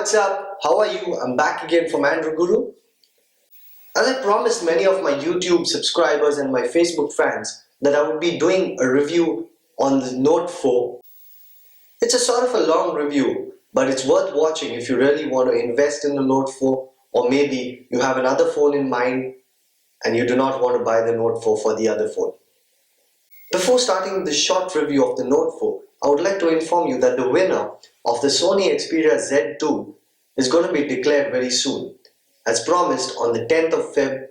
What's up? How are you? I'm back again from androguru. As I promised many of my YouTube subscribers and my Facebook fans that I would be doing a review on the Note 4. It's a sort of a long review, but it's worth watching if you really want to invest in the Note 4, or maybe you have another phone in mind and you do not want to buy the Note 4 for the other phone. Before starting the short review of the Note 4, I would like to inform you that the winner of the Sony Xperia Z2 is going to be declared very soon. As promised, on the 10th of Feb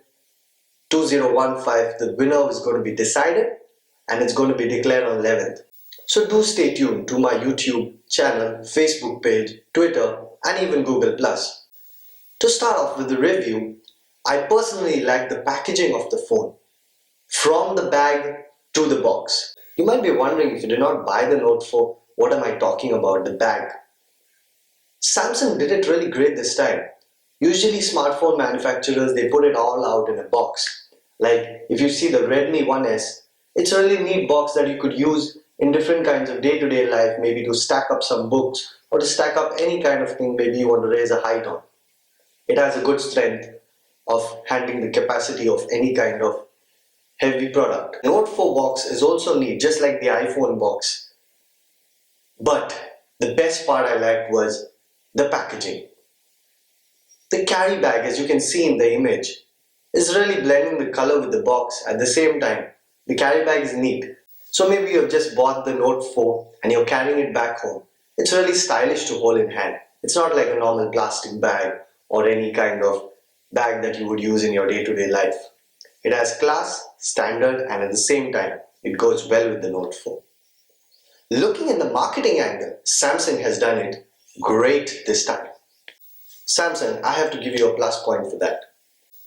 2015, the winner is going to be decided and it's going to be declared on 11th. So do stay tuned to my YouTube channel, Facebook page, Twitter and even Google+. To start off with the review, I personally like the packaging of the phone. From the bag to the box. You might be wondering, if you did not buy the Note 4, what am I talking about, the bag? Samsung did it really great this time. Usually smartphone manufacturers, they put it all out in a box. Like if you see the Redmi 1S, it's a really neat box that you could use in different kinds of day-to-day life, maybe to stack up some books or to stack up any kind of thing maybe you want to raise a height on. It has a good strength of handling the capacity of any kind of heavy product. The Note 4 box is also neat, just like the iPhone box. But the best part I liked was the packaging. The carry bag, as you can see in the image, is really blending the color with the box at the same time. The carry bag is neat. So maybe you have just bought the Note 4 and you're carrying it back home. It's really stylish to hold in hand. It's not like a normal plastic bag or any kind of bag that you would use in your day-to-day life. It has class, standard, and at the same time, it goes well with the Note 4. Looking at the marketing angle, Samsung has done it great this time. Samsung, I have to give you a plus point for that.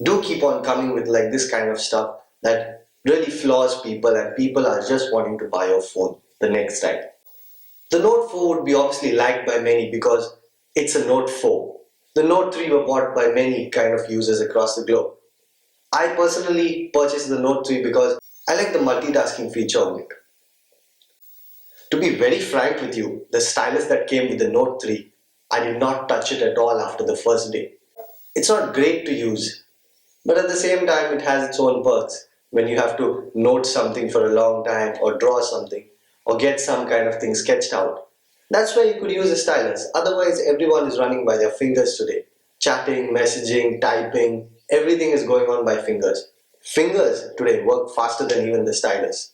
Do keep on coming with like this kind of stuff that really flaws people and people are just wanting to buy your phone the next time. The Note 4 would be obviously liked by many because it's a Note 4. The Note 3 were bought by many kind of users across the globe. I personally purchased the Note 3 because I like the multitasking feature on it. To be very frank with you, the stylus that came with the Note 3, I did not touch it at all after the first day. It's not great to use, but at the same time it has its own perks when you have to note something for a long time or draw something or get some kind of thing sketched out. That's where you could use a stylus. Otherwise, everyone is running by their fingers today. Chatting, messaging, typing, everything is going on by fingers. Fingers today work faster than even the stylus.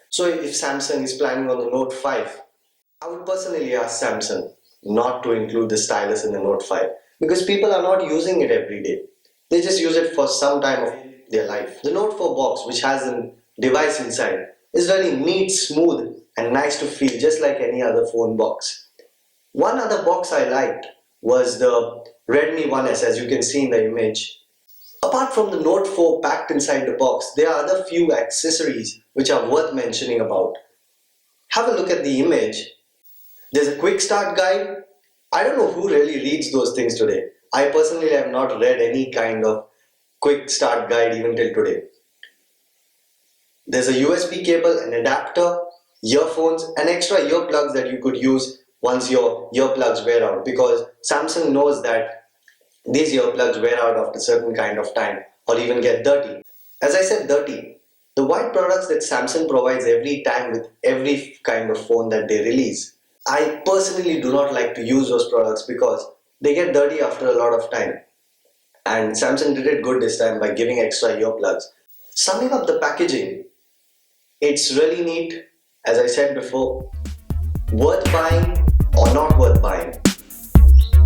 So if Samsung is planning on the Note 5, I would personally ask Samsung not to include the stylus in the Note 5 because people are not using it every day. They just use it for some time of their life. The Note 4 box, which has a device inside, is really neat, smooth and nice to feel, just like any other phone box. One other box I liked was the Redmi 1S, as you can see in the image. Apart from the Note 4 packed inside the box, there are other few accessories which are worth mentioning about. Have a look at the image. There's a quick start guide. I don't know who really reads those things today. I personally have not read any kind of quick start guide even till today. There's a USB cable, an adapter, earphones, and extra earplugs that you could use once your earplugs wear out, because Samsung knows that these earplugs wear out after a certain kind of time or even get dirty. As I said, dirty. The white products that Samsung provides every time with every kind of phone that they release, I personally do not like to use those products because they get dirty after a lot of time. And Samsung did it good this time by giving extra earplugs. Summing up the packaging, it's really neat. As I said before, worth buying or not worth buying,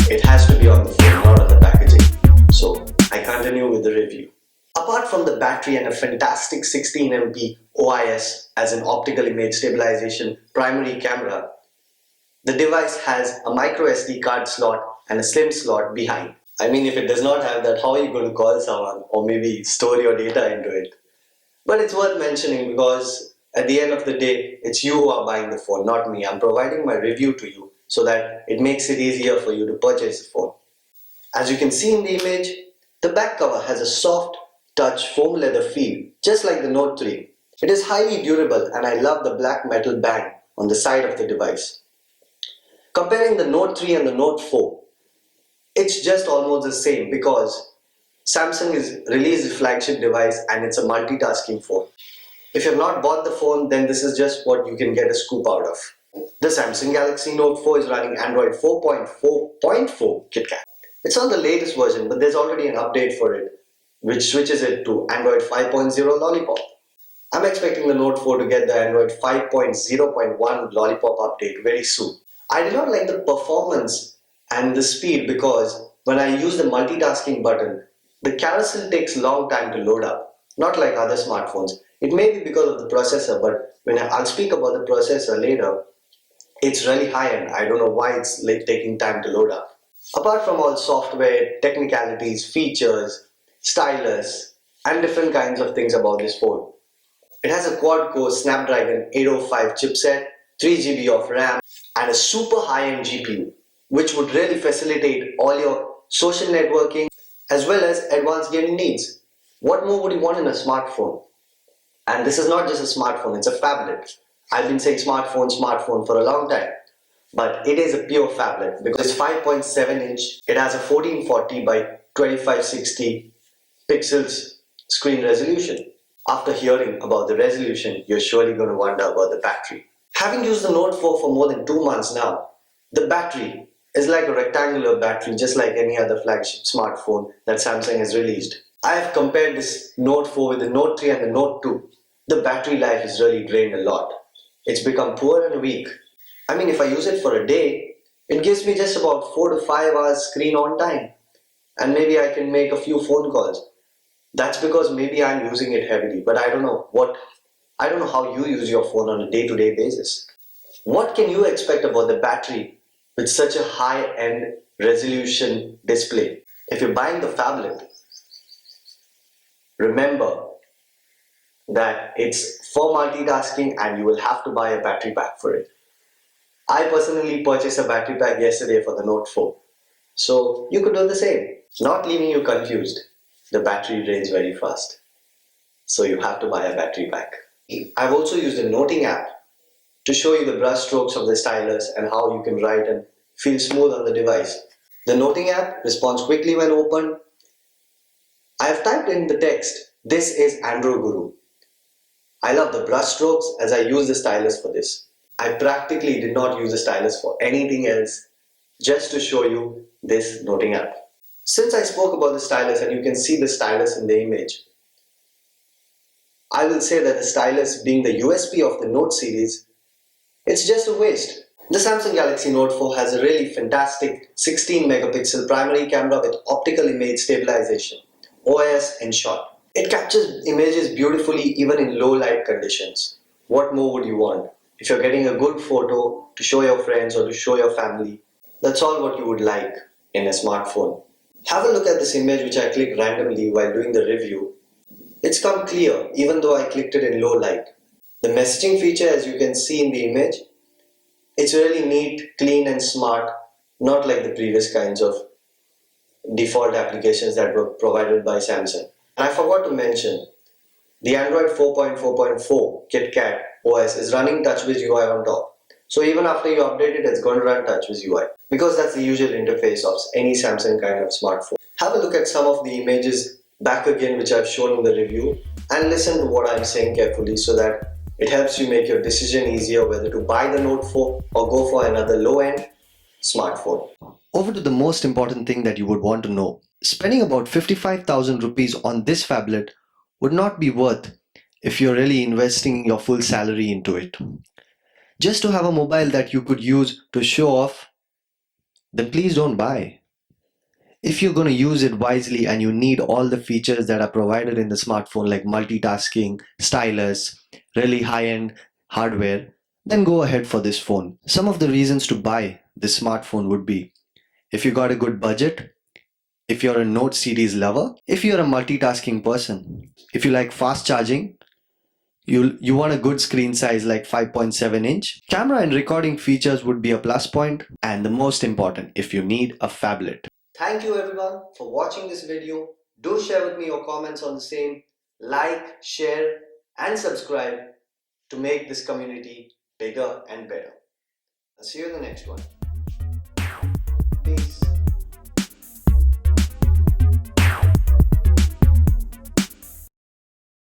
it has to be on the phone, not on the packaging. So I continue with the review. Apart from the battery and a fantastic 16MP OIS as an optical image stabilization primary camera, the device has a micro SD card slot and a SIM slot behind. I mean, if it does not have that, how are you going to call someone or maybe store your data into it? But it's worth mentioning because at the end of the day, it's you who are buying the phone, not me. I'm providing my review to you so that it makes it easier for you to purchase the phone. As you can see in the image, the back cover has a soft touch foam leather feel, just like the Note 3. It is highly durable and I love the black metal band on the side of the device. Comparing the Note 3 and the Note 4, It's just almost the same because Samsung has released a flagship device and it's a multitasking phone. If you've not bought the phone, then this is just what you can get a scoop out of. The Samsung Galaxy Note 4 is running Android 4.4.4 KitKat. It's not the latest version, but there's already an update for it, which switches it to Android 5.0 Lollipop. I'm expecting the Note 4 to get the Android 5.0.1 Lollipop update very soon. I did not like the performance and the speed because when I use the multitasking button, the carousel takes a long time to load up, not like other smartphones. It may be because of the processor, but I'll speak about the processor later, it's really high end. I don't know why it's like taking time to load up. Apart from all software, technicalities, features, stylus, and different kinds of things about this phone, it has a quad-core Snapdragon 805 chipset, 3 GB of RAM, and a super high-end GPU, which would really facilitate all your social networking as well as advanced gaming needs. What more would you want in a smartphone? And this is not just a smartphone, it's a phablet. I've been saying smartphone, smartphone for a long time. But it is a pure phablet because it's 5.7 inch. It has a 1440 by 2560 pixels screen resolution. After hearing about the resolution, you're surely going to wonder about the battery. Having used the Note 4 for more than 2 months now, the battery is like a rectangular battery just like any other flagship smartphone that Samsung has released. I have compared this Note 4 with the Note 3 and the Note 2. The battery life is really drained a lot. It's become poor and weak. I mean, if I use it for a day, it gives me just about 4 to 5 hours screen on time. And maybe I can make a few phone calls. That's because maybe I'm using it heavily, but I don't know how you use your phone on a day-to-day basis. What can you expect about the battery with such a high-end resolution display? If you're buying the phablet, remember that it's for multitasking and you will have to buy a battery pack for it. I personally purchased a battery pack yesterday for the Note 4. So you could do the same. Not leaving you confused. The battery drains very fast. So you have to buy a battery pack. I've also used a noting app to show you the brush strokes of the stylus and how you can write and feel smooth on the device. The noting app responds quickly when opened. I have typed in the text, "This is androguru." I love the brush strokes as I use the stylus for this. I practically did not use the stylus for anything else, just to show you this noting app. Since I spoke about the stylus and you can see the stylus in the image, I will say that the stylus, being the USP of the Note series, it's just a waste. The Samsung Galaxy Note 4 has a really fantastic 16 megapixel primary camera with optical image stabilization, OIS in short. It captures images beautifully even in low light conditions. What more would you want? If you're getting a good photo to show your friends or to show your family, that's all what you would like in a smartphone. Have a look at this image which I clicked randomly while doing the review. It's come clear even though I clicked it in low light. The messaging feature, as you can see in the image, it's really neat, clean and smart, not like the previous kinds of default applications that were provided by Samsung. And I forgot to mention, the Android 4.4.4 KitKat OS is running TouchWiz UI on top. So even after you update it, it's going to run TouchWiz UI because that's the usual interface of any Samsung kind of smartphone. Have a look at some of the images back again which I've shown in the review and listen to what I'm saying carefully so that it helps you make your decision easier whether to buy the Note 4 or go for another low-end smartphone. Over to the most important thing that you would want to know. Spending about 55,000 rupees on this phablet would not be worth if you're really investing your full salary into it. Just to have a mobile that you could use to show off, then please don't buy. If you're going to use it wisely and you need all the features that are provided in the smartphone like multitasking, stylus, really high-end hardware, then go ahead for this phone. Some of the reasons to buy this smartphone would be if you got a good budget, if you're a Note series lover, if you're a multitasking person, if you like fast charging, you want a good screen size like 5.7 inch, camera and recording features would be a plus point, and the most important, if you need a phablet. Thank you everyone for watching this video. Do share with me your comments on the same. Like, share and subscribe to make this community bigger and better. I'll see you in the next one. Peace.